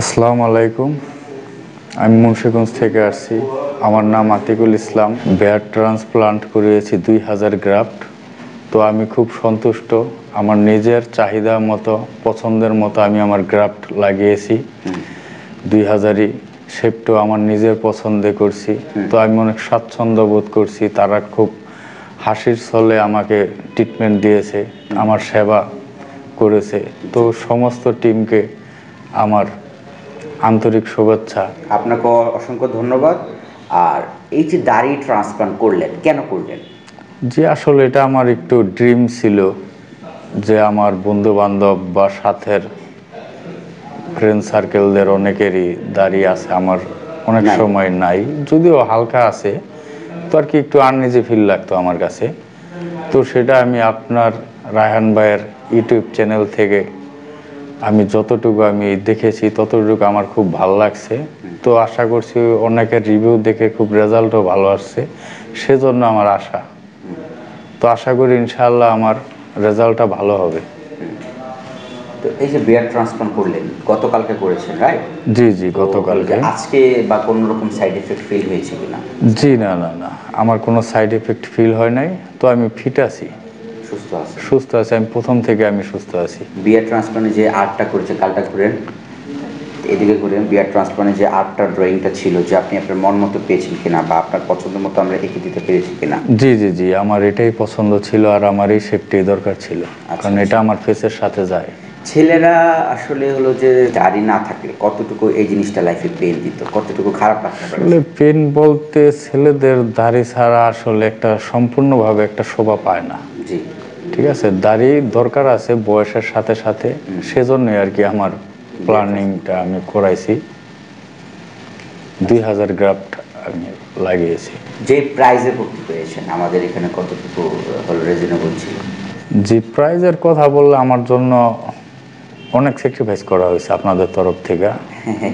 আসসালামু আলাইকুম। আমি মুন্সিগঞ্জ থেকে আসছি। আমার নাম আতিকুল ইসলাম। বেয়ার ট্রান্সপ্লান্ট করিয়েছি 2000 গ্রাফট। তো আমি খুব সন্তুষ্ট। আমার নিজের চাহিদা মতো, পছন্দের মতো আমি আমার গ্রাফট লাগিয়েছি। 2000ই শেপটাও আমার নিজের পছন্দে করছি। তো আমি অনেক স্বাচ্ছন্দ্য বোধ করছি। তারা খুব হাসির ছলে আমাকে ট্রিটমেন্ট দিয়েছে, আমার সেবা করেছে। তো সমস্ত টিমকে আমার আন্তরিক শুভেচ্ছা। আপনাকে অসংখ্য ধন্যবাদ। আর এই যে দাড়ি ট্রান্সপ্লান্ট করলেন, কেন করলেন? যে আসলে এটা আমার একটু ড্রিম ছিল যে আমার বন্ধু বান্ধব বা সাথের ফ্রেন্ড সার্কেলদের অনেকেরই দাড়ি আছে, আমার অনেক সময় নাই, যদিও হালকা আছে। তো আর কি একটু আনইজি ফিল লাগতো আমার কাছে। তো সেটা আমি আপনার রায়হান ভাইয়ের ইউটিউব চ্যানেল থেকে আমি যতটুকু আমি দেখেছি ততটুকু আমার খুব ভালো লাগছে। তো আশা করছি অনেকের রিভিউ দেখে খুব রেজাল্টও ভালো আসছে, সেজন্য আমার আশা। তো আশা করি ইনশাআল্লাহ আমার রেজাল্টটা ভালো হবে। তো এই যে বেয়ার ট্রান্সপ্লান্ট করলেন, গতকালকে করেছেন, রাইট? জি জি, গতকালকে। আজকে বা কোনো রকম সাইড এফেক্ট ফিল হয়েছে কিনা? জি না না না, আমার কোনো সাইড এফেক্ট ফিল হয় নাই। তো আমি ফিট আছি, সুস্থ আছে? সুস্থ আছি, আমি প্রথম থেকে আমি সুস্থ আছি। বিয়ার ট্রান্সপ্লান্টে যে আর্টটা করেছে, কালটা ঘুরেন, এদিকে ঘুরেন। বিয়ার ট্রান্সপ্লান্টে যে আর্টটা ড্রয়িংটা ছিল, যে আপনি আপনার মন মতো পেয়েছেন কিনা বা আপনার পছন্দ মতো আমরা এঁকে দিতে পেরেছি কিনা? জি জি জি, আমার এটাই পছন্দ ছিল আর আমার এই শেপটাই দরকার ছিল, কারণ এটা আমার ফেসের সাথে যায়। ছেলেরা আসলে হলো যে দাড়ি না থাকলে কতটুকু এই জিনিসটা লাইফে পেন দিত, কতটুকু খারাপ লাগতে পারে? আসলে পেন বলতে ছেলেদের দাড়ি ছাড়া আসলে একটা সম্পূর্ণভাবে একটা শোভা পায় না। জি, ঠিক আছে, দাড়ি দরকার আছে বয়সের সাথে সাথে, সেজন্যই আর কি আমার প্ল্যানিংটা আমি করাইছি। 2000 গ্রাফট আমি লাগিয়েছি। যে প্রাইজে ভর্তি পেয়েছেন আমাদের এখানে কতটুকু হলো রিজনেবল ছিল? জি, প্রাইজের কথা বললে আমার জন্য অনেক স্যাক্রিফাইস করা হয়েছে আপনাদের তরফ থেকে,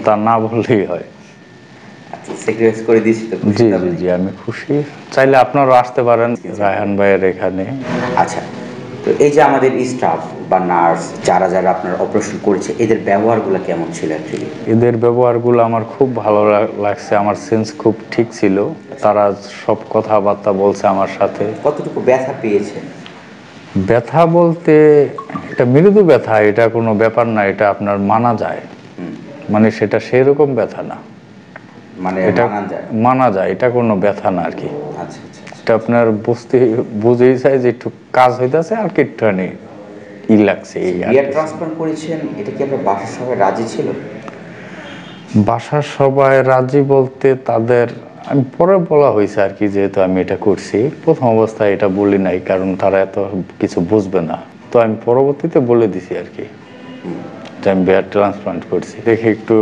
তা না বললেই হয়। আচ্ছা, স্যাক্রিফাইস করে দিয়েছি তো? জি জি জি, আমি খুশি। চাইলে আপনারাও আসতে পারেন রায়হান ভাইয়ের এখানে। আচ্ছা, তো এই যে আমাদের স্টাফ বা নার্স যারা যারা আপনার অপারেশন করেছে, এদের ব্যবহারগুলো কেমন ছিল অ্যাকচুয়ালি? এদের ব্যবহারগুলো আমার খুব ভালো লাগছে, আমার সেন্স খুব ঠিক ছিল। তারা সব কথাবার্তা বলছে আমার সাথে। কতটুকু ব্যথা পেয়েছেন? ব্যথা বলতে এটা মৃদু ব্যথা, এটা কোনো ব্যাপার না, এটা আপনার মানা যায়। মানে সেটা সেরকম ব্যথা না, মানে এটা মানা যায়, এটা কোনো ব্যথা না আর কি। আচ্ছা আচ্ছা, এটা আপনার বুঝেই চাই যে একটু কাজ হইতেছে আর কি, একটুখানি ই লাগছে এই আর বিয়ার কি। ট্রান্সপ্লান্ট করেছেন, এটা কি আপনার বাসার সবাই রাজি ছিল? বাসার সবাই রাজি বলতে তাদের আমি পরে বলা হয়েছে আর কি, যেহেতু আমি এটা করছি। প্রথম অবস্থায় এটা বলি নাই, কারণ তারা এত কিছু বুঝবে না। তো আমি পরবর্তীতে বলে দিছি আর কি যে আমি বেয়ার ট্রান্সপ্লান্ট করছি। দেখে একটু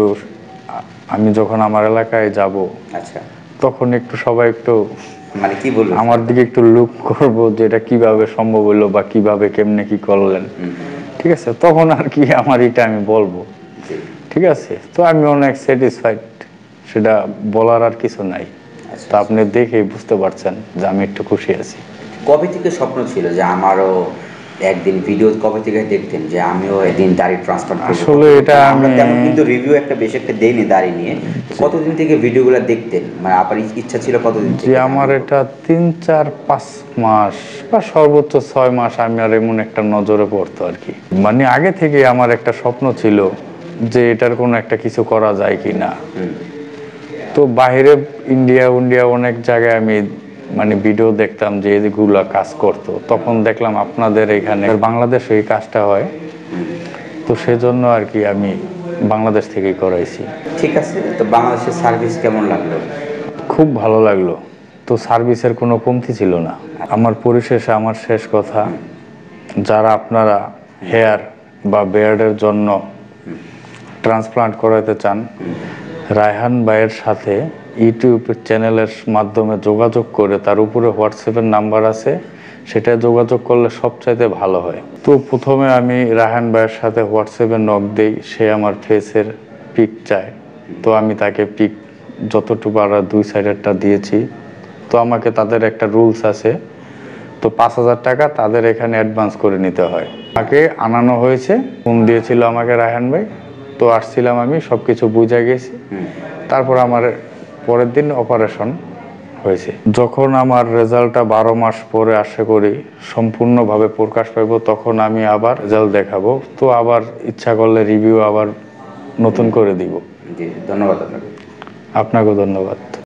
আমি যখন আমার এলাকায় যাব, আচ্ছা, তখন একটু সবাই একটু মানে কি বলবো, আমার দিকে একটু লুক করবো যে এটা কিভাবে সম্ভব হলো বা কিভাবে কেমনে কি করলেন। ঠিক আছে, তখন আর কি আমার এটা আমি বলবো। ঠিক আছে, তো আমি অনেক স্যাটিসফাইড, সেটা বলার আর কিছু নাই। তো আপনি দেখেই বুঝতে পারছেন যে আমি একটু খুশি আছি। কবে থেকে স্বপ্ন ছিল যে আমারও একদিন ভিডিও, কবে থেকে দেখতেন যে আমিও একদিন দাড়ি ট্রান্সপ্লান্ট করব? আসলে এটা আমরা তেমন কিন্তু রিভিউ একটা বেশি একটা দেইনি দাড়ি নিয়ে। কতদিন থেকে ভিডিওগুলো দেখতেন, মানে আপনার ইচ্ছা ছিল কতদিন থেকে? যে আমার এটা 3-4-5 মাস বা সর্বোচ্চ 6 মাস আমি আর এমন একটা নজরে পড়তো আর কি। মানে আগে থেকে আমার একটা স্বপ্ন ছিল যে এটার কোনো একটা কিছু করা যায় কি না। তো বাইরে ইন্ডিয়া অনেক জায়গায় আমি মানে ভিডিও দেখতাম যে এগুলা কাজ করতো, তখন দেখলাম আপনাদের এখানে বাংলাদেশে এই কাজটা হয়। তো সেজন্য আর কি আমি বাংলাদেশ থেকেই করাইছি। ঠিক আছে, তো বাংলাদেশের সার্ভিস কেমন লাগলো? খুব ভালো লাগলো। তো সার্ভিসের কোনো কমতি ছিল না। আমার পরিশেষে আমার শেষ কথা, যারা আপনারা হেয়ার বা বেয়ার্ডের জন্য ট্রান্সপ্লান্ট করাতে চান, রায়হান ভাইয়ের সাথে ইউটিউব চ্যানেলের মাধ্যমে যোগাযোগ করে, তার উপরে হোয়াটসঅ্যাপের নাম্বার আছে, সেটা যোগাযোগ করলে সবচাইতে ভালো হয়। তো প্রথমে আমি রায়হান ভাইয়ের সাথে হোয়াটসঅ্যাপে নক দেই, সে আমার ফেসের পিক চায়। তো আমি তাকে পিক যতটুকু আর 2 সাইডেরটা দিয়েছি। তো আমাকে তাদের একটা রুলস আছে, তো 5000 টাকা তাদের এখানে অ্যাডভান্স করে নিতে হয়। তাকে আনানো হয়েছে, ফোন দিয়েছিল আমাকে রায়হান ভাই। তো তো আসছিলাম, আমি সব কিছু বুঝে গেছি। তারপর আমার পরের দিন অপারেশন হয়েছে। যখন আমার রেজাল্টটা 12 মাস পরে আশা করি সম্পূর্ণভাবে প্রকাশ পাইব, তখন আমি আবার রেজাল্ট দেখাবো। তো আবার ইচ্ছা করলে রিভিউ আবার নতুন করে দিব। জি, ধন্যবাদ আপনাকে। আপনাকেও ধন্যবাদ।